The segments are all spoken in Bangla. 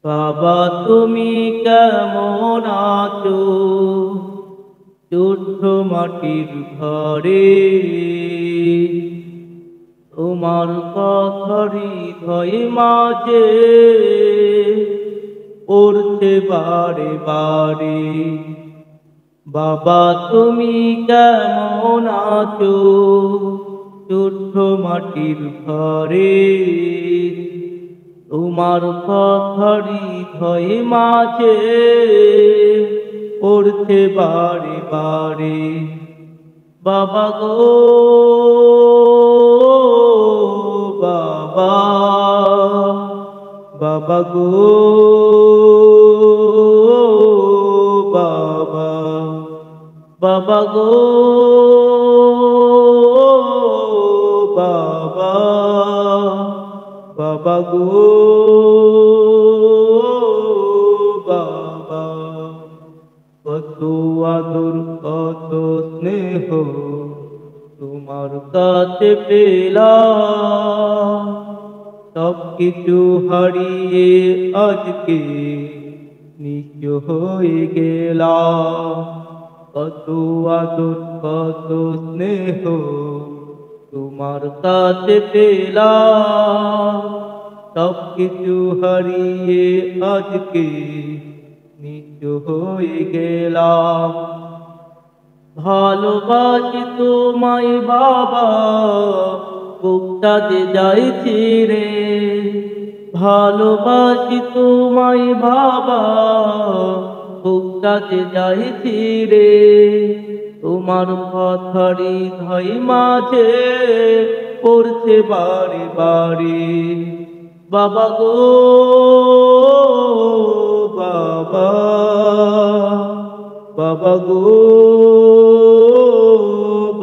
বাবা তুমি কেমন আছো? ছোট্ট মাটির ঘরে তোমার কথারি হৃদয় মাঝে পড়ছে বারে বারে। বাবা তুমি কেমন আছো? ছোট্ট মাটির ঘরে তোমার কথারি হৃদয় মাঝে পড়ছে বারে বারে। বাবা গো বাবা, বাবা গো বাবা, বাবা গো বাবা, বাবা গো বাবা। কত আদর কত স্নেহ তোমার কাছে পেলাম, সব কিছু হারিয়ে আজকে নিঃস্ব হয়ে গেলাম। কত আদর কত স্নেহ তোমার কাছে পেলাম, সব কিছু হারিয়ে আজকে নিঃস্ব হয়ে গেলাম। ভালোবাসি তোমায় বাবা, বুকটা যে যায় ছিঁড়ে। ভালোবাসি তোমায় বাবা, বুকটা যে যায় ছিঁড়ে। তোমার কথারি হৃদয় মাঝে পড়ছে বারে বারে। বাবা গো বাবা, বাবা গো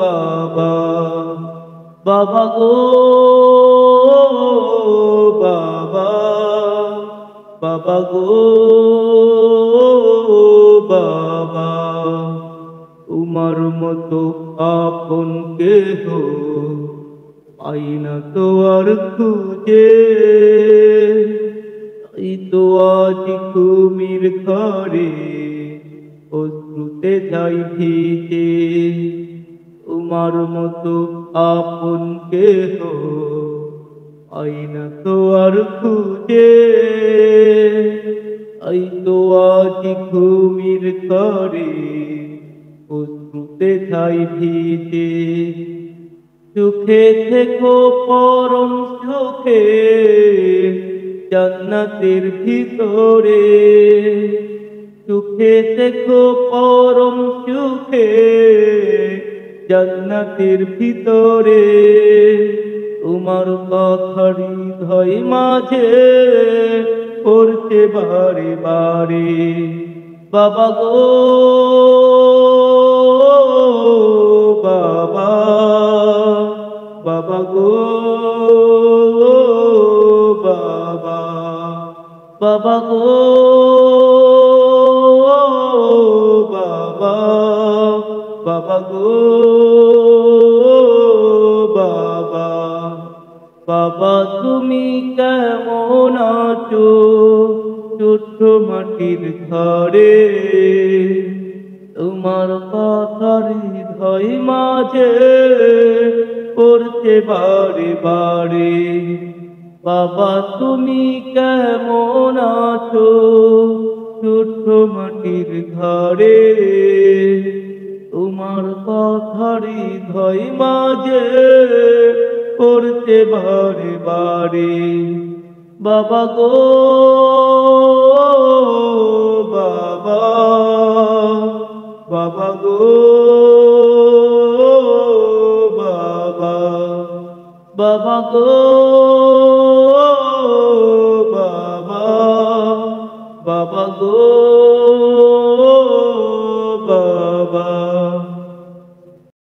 বাবা, বাবা গো বাবা, বাবা গো বাবা। তোমার মতো আপন কেহ পাই না তো আর খুঁজে, তাই তো আজ ঘুমির ঘরে অশ্রুতে যাই ভিজে। তোমার মতো আপন কেহ পাই না তো আর খুঁজে, তাই তো আজ ঘুমির ঘরে অশ্রুতে যাই ভিজে। সুখে থেকো পরম সুখে জান্নাতের ভিতরে। সুখে থেকো পরম সুখে জান্নাতের ভিতরে। তোমার কথারি হৃদয় মাঝে পড়ছে বারে বারে। বাবা গো বাবা, বাবা গো বাবা, বাবা গো বাবা, বাবা গো বাবা। বাবা তুমি কেমন আছো? ছোট্ট মাটির ঘরে তোমার কথার হৃদয় মাঝে পড়ছে বারে বারে। বাবা তুমি কেমন আছো? ছোট্ট মাটির ঘরে তোমার কথার হৃদয় মাঝে পড়ছে বারে বারে। বাবা গো বাবা, বাবা গো বাবা, বাবা গো